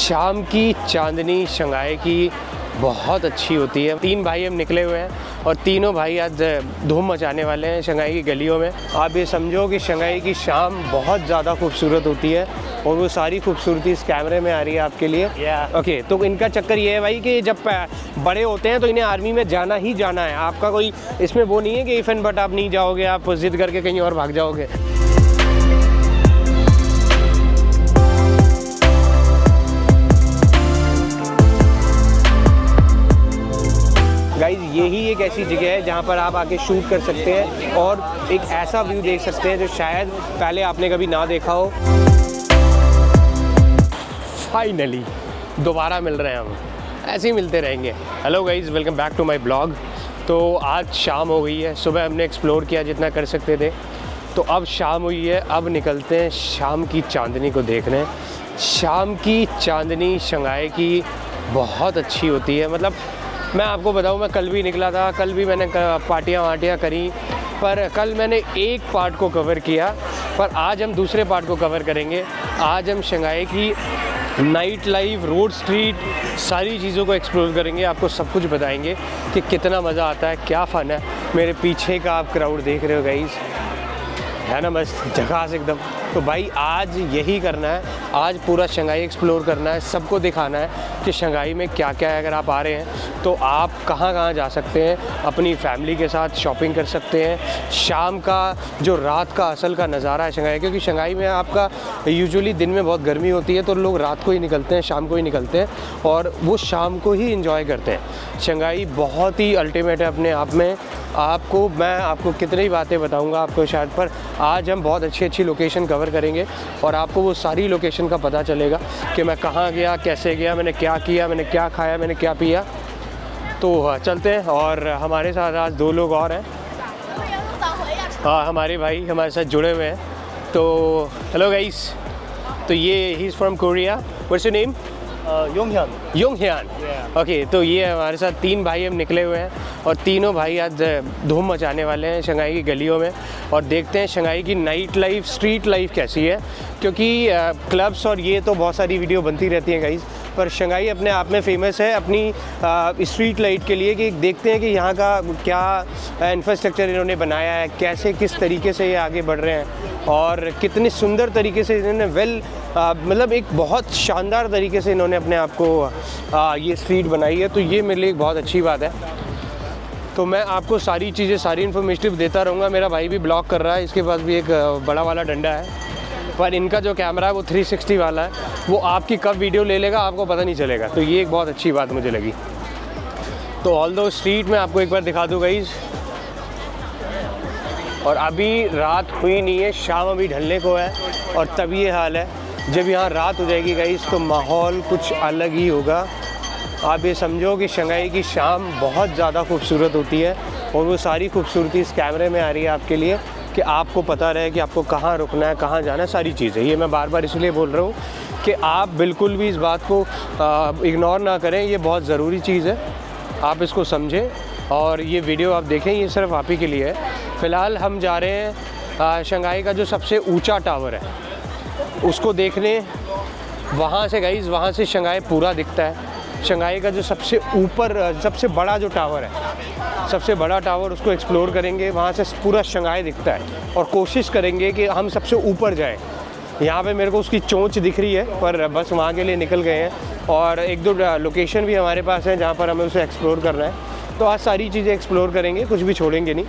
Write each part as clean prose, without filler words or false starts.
शाम की चांदनी शंघाई की बहुत अच्छी होती है। 3 भाई हम निकले हुए हैं और तीनों भाई आज धूम मचाने वाले हैं शंघाई की गलियों में। आप ये समझो कि शंघाई की शाम बहुत ज़्यादा खूबसूरत होती है और वो सारी खूबसूरती इस कैमरे में आ रही है आपके लिए। ओके, तो इनका चक्कर ये है भाई कि जब बड़े होते हैं तो इन्हें आर्मी में जाना ही जाना है। आपका कोई इसमें वो नहीं है कि इफ़ एंड बट आप नहीं जाओगे, आप जिद करके कहीं और भाग जाओगे। गाइस, यही एक ऐसी जगह है जहाँ पर आप आके शूट कर सकते हैं और एक ऐसा व्यू देख सकते हैं जो शायद पहले आपने कभी ना देखा हो। फाइनली दोबारा मिल रहे हैं हम, ऐसे ही मिलते रहेंगे। Hello guys, welcome back to my blog. तो आज शाम हो गई है, सुबह हमने एक्सप्लोर किया जितना कर सकते थे, तो अब शाम हुई है। अब निकलते हैं शाम की चांदनी को देखने। शाम की चांदनी शंघाई की बहुत अच्छी होती है। मतलब मैं आपको बताऊं, मैं कल भी निकला था, कल भी मैंने पार्टियां वार्टियां करी, पर कल मैंने एक पार्ट को कवर किया, पर आज हम दूसरे पार्ट को कवर करेंगे। आज हम शंघाई की नाइट लाइफ, रोड स्ट्रीट, सारी चीज़ों को एक्सप्लोर करेंगे। आपको सब कुछ बताएंगे कि कितना मज़ा आता है, क्या फ़न है। मेरे पीछे का आप क्राउड देख रहे हो गाइस, है ना मस्त झकास एकदम। तो भाई आज यही करना है, आज पूरा शंघाई एक्सप्लोर करना है, सबको दिखाना है कि शंघाई में क्या क्या है। अगर आप आ रहे हैं तो आप कहाँ कहाँ जा सकते हैं, अपनी फैमिली के साथ शॉपिंग कर सकते हैं। शाम का जो रात का असल का नज़ारा है शंघाई, क्योंकि शंघाई में आपका यूजुअली दिन में बहुत गर्मी होती है तो लोग रात को ही निकलते हैं, शाम को ही निकलते हैं और वो शाम को ही इंजॉय करते हैं। शंघाई बहुत ही अल्टीमेट है अपने आप में। मैं आपको कितनी ही बातें बताऊंगा आपको शायद, पर आज हम बहुत अच्छी अच्छी लोकेशन कवर करेंगे और आपको वो सारी लोकेशन का पता चलेगा कि मैं कहाँ गया, कैसे गया, मैंने क्या किया, मैंने क्या खाया, मैंने क्या पिया। तो चलते हैं। और हमारे साथ आज 2 लोग और हैं, हाँ हमारे भाई हमारे साथ जुड़े हुए हैं। तो हेलो गाइस, तो ये he is from Korea. What's your name? योंगह्यान। ओके, तो ये हमारे साथ 3 भाई हम निकले हुए हैं और तीनों भाई आज धूम मचाने वाले हैं शंघाई की गलियों में और देखते हैं शंघाई की नाइट लाइफ, स्ट्रीट लाइफ कैसी है। क्योंकि क्लब्स और ये तो बहुत सारी वीडियो बनती रहती हैं गाइस, पर शंघाई अपने आप में फ़ेमस है अपनी स्ट्रीट लाइट के लिए। कि देखते हैं कि यहाँ का क्या इंफ्रास्ट्रक्चर इन्होंने बनाया है, कैसे किस तरीके से ये आगे बढ़ रहे हैं और कितने सुंदर तरीके से इन्होंने मतलब एक बहुत शानदार तरीके से इन्होंने अपने आप को ये स्ट्रीट बनाई है। तो ये मेरे लिए एक बहुत अच्छी बात है। तो मैं आपको सारी चीज़ें, सारी इन्फॉर्मेटिव देता रहूँगा। मेरा भाई भी ब्लॉग कर रहा है, इसके पास भी एक बड़ा वाला डंडा है, पर इनका जो कैमरा है वो 360 वाला है, वो आपकी कब वीडियो ले लेगा आपको पता नहीं चलेगा। तो ये एक बहुत अच्छी बात मुझे लगी। तो ऑल दो स्ट्रीट में आपको एक बार दिखा दूँ गाइस। और अभी रात हुई नहीं है, शाम अभी ढलने को है और तब ये हाल है। जब यहाँ रात हो जाएगी गाइस तो माहौल कुछ अलग ही होगा। आप ये समझो कि शंघाई की शाम बहुत ज़्यादा खूबसूरत होती है और वो सारी खूबसूरती इस कैमरे में आ रही है आपके लिए कि आपको पता रहे कि आपको कहाँ रुकना है, कहाँ जाना है, सारी चीज़ें। ये मैं बार बार इसलिए बोल रहा हूँ कि आप बिल्कुल भी इस बात को इग्नोर ना करें, ये बहुत ज़रूरी चीज़ है। आप इसको समझें और ये वीडियो आप देखें, ये सिर्फ आप ही के लिए है। फ़िलहाल हम जा रहे हैं शंघाई का जो सबसे ऊंचा टावर है उसको देखने। वहाँ से गाइस, वहाँ से शंघाई पूरा दिखता है। शंघाई का जो सबसे ऊपर, सबसे बड़ा जो टावर है, सबसे बड़ा टावर, उसको एक्सप्लोर करेंगे। वहाँ से पूरा शंघाई दिखता है और कोशिश करेंगे कि हम सबसे ऊपर जाएं। यहाँ पे मेरे को उसकी चोंच दिख रही है, पर बस वहाँ के लिए निकल गए हैं और 1-2 लोकेशन भी हमारे पास हैं जहाँ पर हमें उसे एक्सप्लोर करना है। तो आज सारी चीज़ें एक्सप्लोर करेंगे, कुछ भी छोड़ेंगे नहीं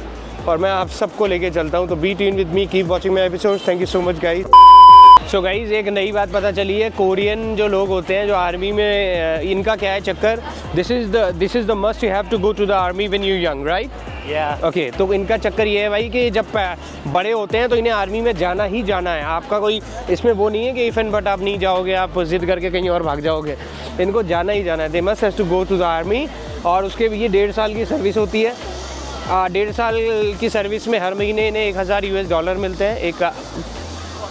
और मैं आप सबको लेके चलता हूँ। तो be tune with me, keep watching my episodes. Thank you so much guys. So guys, एक नई बात पता चली है। कोरियन जो लोग होते हैं, जो आर्मी में, इनका क्या है चक्कर, this is the must you have to go to the army when you young, right? Okay, तो इनका चक्कर ये है भाई कि जब बड़े होते हैं तो इन्हें आर्मी में जाना ही जाना है। आपका कोई इसमें वो नहीं है कि इफ़ एंड बट आप नहीं जाओगे, आप जिद करके कहीं और भाग जाओगे। इनको जाना ही जाना है। They must have to go to the army और उसके ये 1.5 साल की सर्विस होती है। 1.5 साल की सर्विस में हर महीने इन्हें $1000 मिलते हैं। एक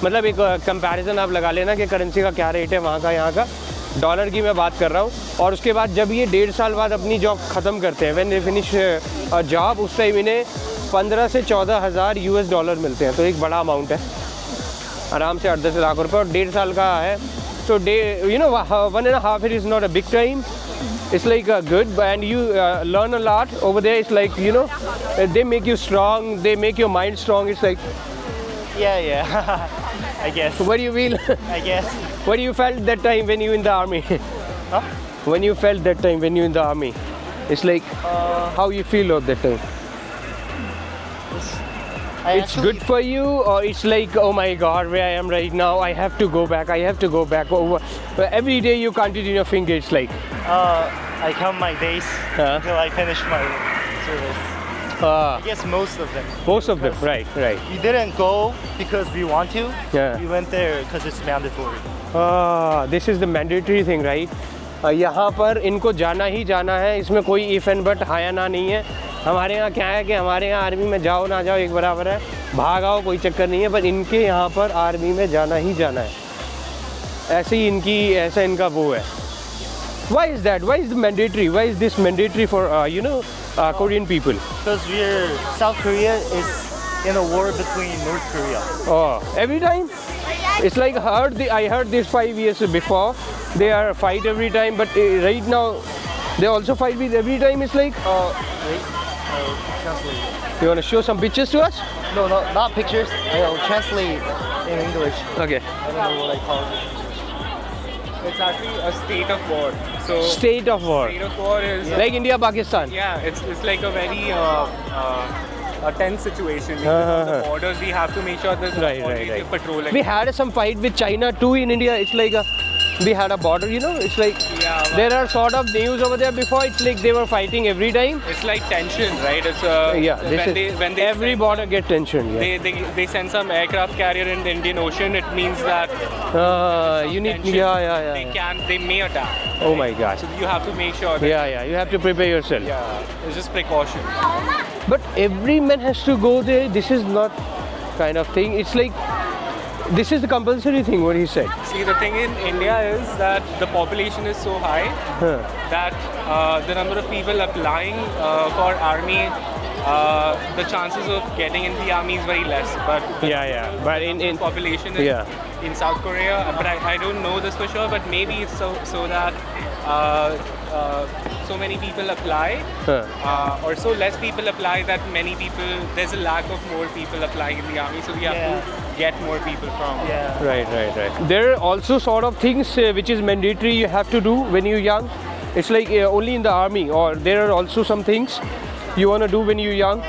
मतलब एक कंपैरिजन आप लगा लेना कि करेंसी का क्या रेट है वहाँ का, यहाँ का। डॉलर की मैं बात कर रहा हूँ। और उसके बाद जब ये 1.5 साल बाद अपनी जॉब ख़त्म करते हैं, व्हेन दे फिनिश जॉब, उस टाइम इन्हें 15 से 14 हज़ार $US मिलते हैं। तो एक बड़ा अमाउंट है, आराम से 8-10 लाख रुपये। और 1.5 साल का है So day, you know, 1.5 year is not a big time. It's like good, and you learn a lot over there. It's like, you know, they make you strong. They make your mind strong. It's like, Yeah. I guess. what do you feel? I guess. What do you felt that time when you in the army? Huh? When you felt that time when you in the army, it's like how you feel of that time. It's good for you, or it's like, oh my God, where I am right now, I have to go back. I have to go back. Every day you count it in your finger. It's like. I count my days until I finish my service. I guess most of them. Most of them, right. We didn't go because we want to. Yeah. We went there because it's mandatory. This is the mandatory thing, right? यहाँ पर इनको जाना ही जाना है, इसमें कोई if and but हाँ या ना नहीं है। हमारे यहाँ क्या है कि हमारे यहाँ आर्मी में जाओ ना जाओ एक बराबर है, भाग आओ कोई चक्कर नहीं है, पर इनके यहाँ पर आर्मी में जाना ही जाना है। ऐसे ही ऐसा इनका वो है। Why is that? Why is it mandatory? Why is this mandatory for Korean people? Because South Korea is in a war between North Korea. Oh, every time? It's like I heard this 5 years before. They are fight every time, but right now they also fight with every time. It's like. Wait. I'll translate. You want to show some pictures to us? No, not pictures. I'll translate in English. Okay. I don't know what I call it. It's actually a state of war. So State of war. state of war is Like India, Pakistan. yeah, it's like a very a tense situation. The borders, we have to make sure there's Right. patrolling. We had some fight with China too in India. It's like we had a border, you know. It's like Yeah, but- there are sort of news over there before. It's like they were fighting every time. It's like tension, right? It's when they every send border get tension. Yeah. they send some aircraft carrier in the Indian Ocean. It means that You need. tension, Yeah. they may attack. Oh my gosh. So you have to make sure that Yeah. You have to prepare yourself. it's just precaution. But every man has to go there. This is not kind of thing. It's like this is the compulsory thing. What he said. See, the thing in India is that the population is so high that the number of people applying for army, the chances of getting in the army is very less. But Yeah. But in population is in South Korea, but I don't know this for sure. But maybe it's so that so many people apply, or so less people apply that many people. There's a lack of more people applying in the army, so we have to get more people from. Yeah. Right. There are also sort of things which is mandatory you have to do when you're young. It's like only in the army, or there are also some things you want to do when you're young.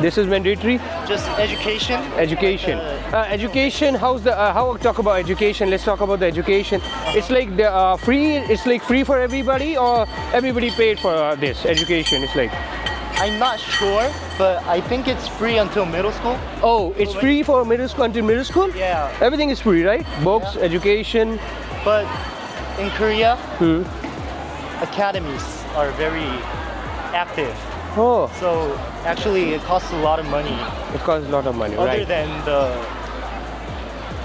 This is mandatory. Just education. Education. Education. How talk about education? Let's talk about the education. It's like the free. It's like free for everybody, or everybody paid for this education. It's like. I'm not sure, but I think it's free until middle school. Oh, it's free for middle school until middle school. Yeah. Everything is free, right? Books, education. But in Korea, academies are very active. Oh, So actually, it costs a lot of money. it costs a lot of money, Other right? than the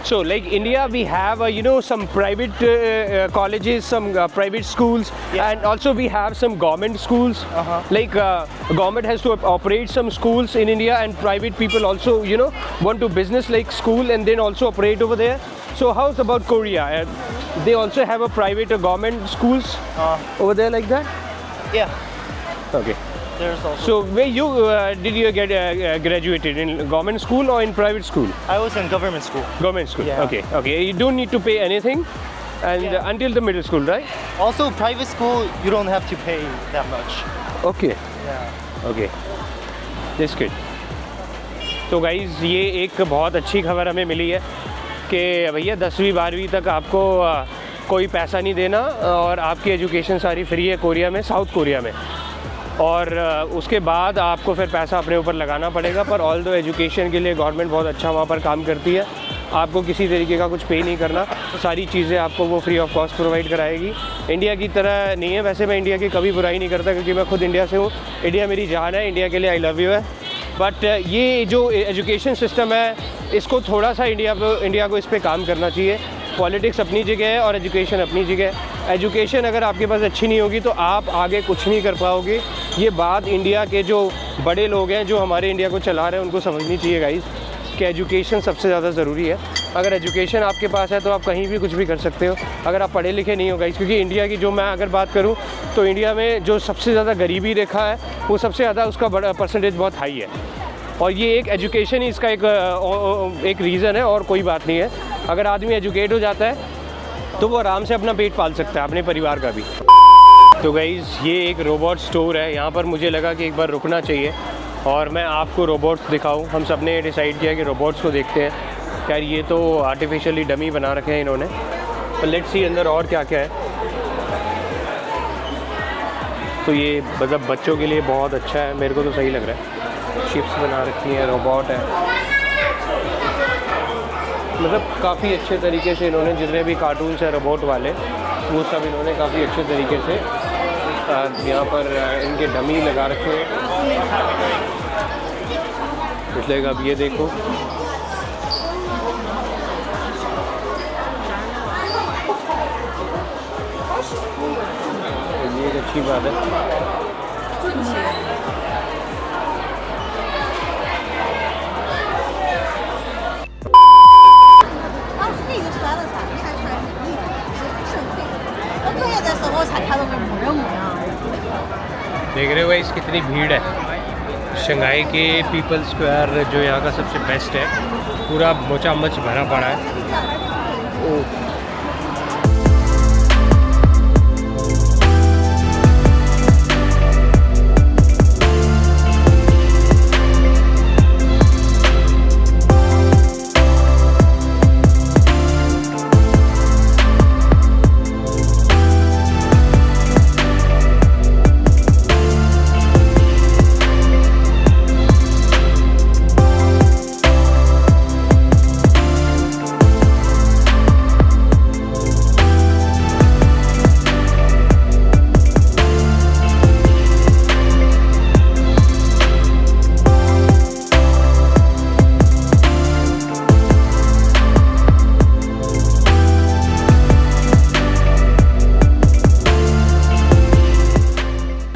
So, like India, we have some private colleges, some private schools, Yeah. and also we have some government schools. Like government has to operate some schools in India, and private people also, want to business like school and then also operate over there. So, how's about Korea? They also have a private or government schools over there like that. yeah. Okay. There's also. So, where did you get graduated in government school or in private school? I was in government school. Government school. Yeah. Okay. You don't need to pay anything, and Yeah. until the middle school, right? Also, private school, you don't have to pay that much. Okay. Yeah. Okay. That's good. तो guys ये एक बहुत अच्छी खबर हमें मिली है कि भैया 10वीं 12वीं तक आपको कोई पैसा नहीं देना और आपकी एजुकेशन सारी फ्री है कोरिया में, साउथ कोरिया में। और उसके बाद आपको फिर पैसा अपने ऊपर लगाना पड़ेगा, पर ऑल दो एजुकेशन के लिए गवर्नमेंट बहुत अच्छा वहाँ पर काम करती है। आपको किसी तरीके का कुछ पे नहीं करना, सारी चीज़ें आपको वो फ्री ऑफ कॉस्ट प्रोवाइड कराएगी। इंडिया की तरह नहीं है, वैसे मैं इंडिया की कभी बुराई नहीं करता क्योंकि मैं खुद इंडिया से हूँ, इंडिया मेरी जान है, इंडिया के लिए आई लव यू है। बट ये जो एजुकेशन सिस्टम है इसको थोड़ा सा इंडिया को इस पर काम करना चाहिए। पॉलिटिक्स अपनी जगह है और एजुकेशन अपनी जगह है। एजुकेशन अगर आपके पास अच्छी नहीं होगी तो आप आगे कुछ नहीं कर पाओगे। ये बात इंडिया के जो बड़े लोग हैं जो हमारे इंडिया को चला रहे हैं उनको समझनी चाहिए गाइस कि एजुकेशन सबसे ज़्यादा ज़रूरी है। अगर एजुकेशन आपके पास है तो आप कहीं भी कुछ भी कर सकते हो। अगर आप पढ़े लिखे नहीं हो गाइस, क्योंकि इंडिया की जो मैं अगर बात करूँ तो इंडिया में जो सबसे ज़्यादा गरीबी रेखा है वो सबसे ज़्यादा उसका बड़ा परसेंटेज बहुत हाई है, और ये एक एजुकेशन ही इसका एक रीज़न है और कोई बात नहीं है। अगर आदमी एजुकेट हो जाता है तो वो आराम से अपना पेट पाल सकता है, अपने परिवार का भी। तो गाइज़ ये एक रोबोट स्टोर है, यहाँ पर मुझे लगा कि एक बार रुकना चाहिए और मैं आपको रोबोट्स दिखाऊं। हम सब ने डिसाइड किया कि रोबोट्स को देखते हैं। यार ये तो आर्टिफिशियली डमी बना रखे हैं इन्होंने, तो लेट्स सी अंदर और क्या क्या है। तो ये मतलब बच्चों के लिए बहुत अच्छा है, मेरे को तो सही लग रहा है। शिप्स बना रखी हैं, रोबोट है, मतलब काफ़ी अच्छे तरीके से इन्होंने जितने भी कार्टून्स हैं रोबोट वाले वो सब इन्होंने काफ़ी अच्छे तरीके से यहाँ पर इनके डमी लगा रखे हैं। मतलब अब ये देखो, ये एक अच्छी बात है। देख रहे हो गाइस कितनी भीड़ है। शंघाई के पीपल स्क्वायर जो यहाँ का सबसे बेस्ट है, पूरा मोचामच भरा पड़ा है। Oh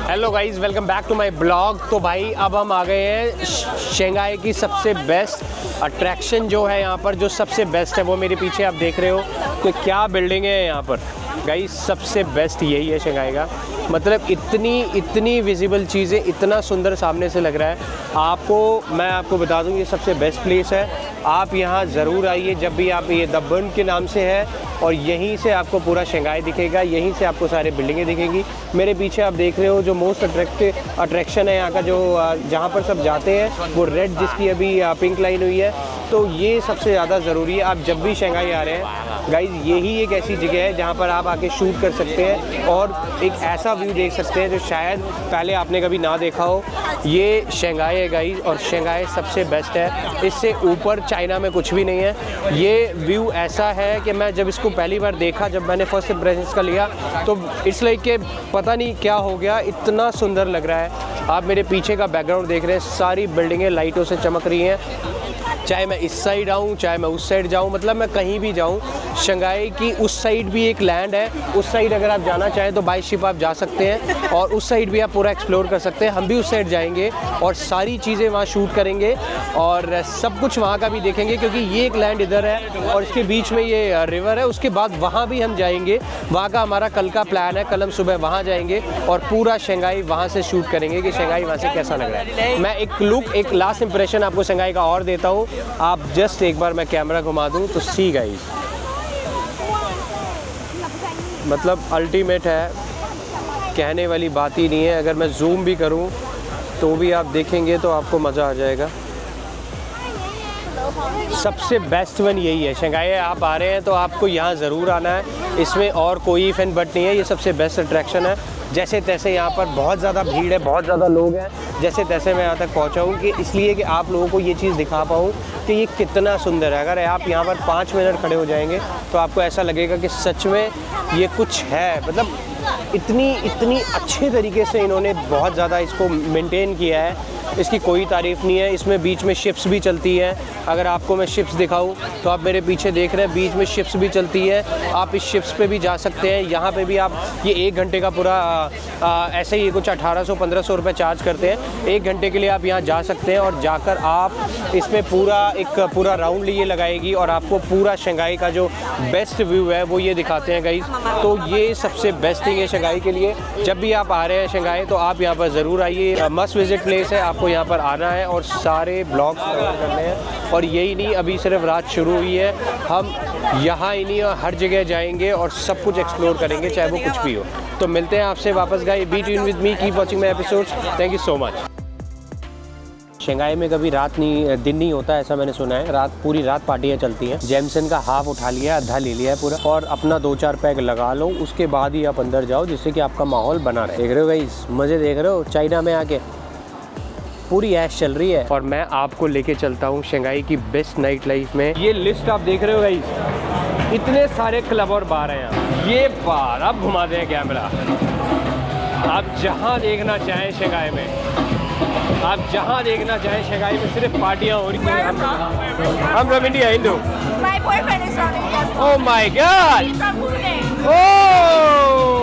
hello guys, welcome back to my blog. तो भाई अब हम आ गए हैं शंघाई की सबसे बेस्ट अट्रैक्शन जो है यहाँ पर, जो सबसे बेस्ट है वो मेरे पीछे आप देख रहे हो। तो क्या बिल्डिंग है यहाँ पर गाइज़, सबसे बेस्ट यही है शंघाई का। मतलब इतनी विजिबल चीज़ें, इतना सुंदर सामने से लग रहा है आपको। मैं आपको बता दूँ ये सबसे बेस्ट प्लेस है, आप यहाँ ज़रूर आइए जब भी आप। ये द बर्न के नाम से है और यहीं से आपको पूरा शंघाई दिखेगा, यहीं से आपको सारे बिल्डिंगें दिखेंगी। मेरे पीछे आप देख रहे हो जो मोस्ट अट्रैक्शन है यहाँ का, जो जहाँ पर सब जाते हैं वो रेड जिसकी अभी पिंक लाइन हुई है, तो ये सबसे ज़्यादा ज़रूरी है। आप जब भी शंघाई आ रहे हैं गाइज़, यही एक ऐसी जगह है जहाँ पर आप आके शूट कर सकते हैं और एक ऐसा व्यू देख सकते हैं जो शायद पहले आपने कभी ना देखा हो। ये शंघाई है गाइज़, और शंघाई सबसे बेस्ट है, इससे ऊपर चाइना में कुछ भी नहीं है। ये व्यू ऐसा है कि मैं जब इसको पहली बार देखा, जब मैंने फर्स्ट इम्प्रेशन का लिया, तो इट्स लाइक कि पता नहीं क्या हो गया, इतना सुंदर लग रहा है। आप मेरे पीछे का बैकग्राउंड देख रहे हैं, सारी बिल्डिंगें लाइटों से चमक रही हैं। चाहे मैं इस साइड आऊँ, चाहे मैं उस साइड जाऊँ, मतलब मैं कहीं भी जाऊँ, शंघाई की उस साइड भी एक लैंड है, उस साइड अगर आप जाना चाहें तो बाय शिप आप जा सकते हैं और उस साइड भी आप पूरा एक्सप्लोर कर सकते हैं। हम भी उस साइड जाएंगे और सारी चीज़ें वहाँ शूट करेंगे और सब कुछ वहाँ का भी देखेंगे, क्योंकि ये एक लैंड इधर है और इसके बीच में ये रिवर है। उसके बाद वहाँ भी हम जाएंगे, वहाँ का हमारा कल का प्लान है, कल हम सुबह वहाँ जाएंगे और पूरा शंघाई वहाँ से शूट करेंगे कि शंघाई वहाँ से कैसा लग रहा है। मैं एक लास्ट इंप्रेशन आपको शंघाई का और देता हूँ, आप जस्ट एक बार मैं कैमरा घुमा दूँ तो सी गाइस, मतलब अल्टीमेट है, कहने वाली बात ही नहीं है। अगर मैं जूम भी करूं तो भी आप देखेंगे तो आपको मज़ा आ जाएगा। सबसे बेस्ट वन यही है, शंघाई आप आ रहे हैं तो आपको यहाँ ज़रूर आना है, इसमें और कोई इफ एंड बट नहीं है। ये सबसे बेस्ट अट्रैक्शन है। जैसे तैसे यहाँ पर बहुत ज़्यादा भीड़ है, बहुत ज़्यादा लोग हैं, जैसे तैसे मैं यहाँ तक पहुँचा हूँ कि इसलिए कि आप लोगों को ये चीज़ दिखा पाऊँ कि ये कितना सुंदर है। अगर आप यहाँ पर 5 मिनट खड़े हो जाएंगे तो आपको ऐसा लगेगा कि सच में ये कुछ है। मतलब इतनी अच्छे तरीके से इन्होंने बहुत ज़्यादा इसको मेंटेन किया है, इसकी कोई तारीफ़ नहीं है। इसमें बीच में शिप्स भी चलती हैं। अगर आपको मैं शिप्स दिखाऊं तो आप मेरे पीछे देख रहे हैं, बीच में शिप्स भी चलती है। आप इस शिप्स पे भी जा सकते हैं। यहाँ पे भी आप ये 1 घंटे का पूरा ऐसे ही कुछ 1800-1500 रुपये चार्ज करते हैं। 1 घंटे के लिए आप यहाँ जा सकते हैं और जाकर आप इसमें पूरा राउंड ये लगाएगी और आपको पूरा शंघाई का जो बेस्ट व्यू है वो ये दिखाते हैं गाइस। तो ये सबसे बेस्ट थिंग है शंघाई के लिए। जब भी आप आ रहे हैं शंघाई तो आप यहाँ पर ज़रूर आइए। मस्ट विजिट प्लेस है, आपको यहाँ पर आना है और सारे ब्लॉग्स कवर करने हैं। और यही नहीं, अभी सिर्फ रात शुरू हुई है, हम यहाँ ही नहीं हर जगह जाएंगे और सब कुछ एक्सप्लोर करेंगे, चाहे वो कुछ भी हो। तो मिलते हैं आपसे वापस guys. Be tune with me, keep watching my episodes. Thank you so much. Shanghai में कभी दिन नहीं होता ऐसा मैंने सुना है। पूरी रात पार्टियाँ चलती हैं। जेमसन का हाफ उठा लिया, आधा ले लिया है पूरा, और अपना 2-4 पैग लगा लो, उसके बाद ही आप अंदर जाओ, जिससे कि आपका माहौल बना रहे। देख रहे हो गाइस, मज़े देख रहे हो। चाइना में आके पूरी ऐश चल रही है और मैं आपको लेके चलता हूँ शंघाई की बेस्ट नाइट लाइफ में। ये लिस्ट आप देख रहे हो गाइस, इतने सारे क्लब और बार हैं यहाँ। ये बार आप घुमा दें कैमरा, आप जहाँ देखना चाहें शंघाई में, आप जहाँ देखना चाहें शंघाई में सिर्फ पार्टियाँ हो रही हैं। हम from India, Hindu. My boyfriend is from India. Oh my God! He's from Pune. Oh!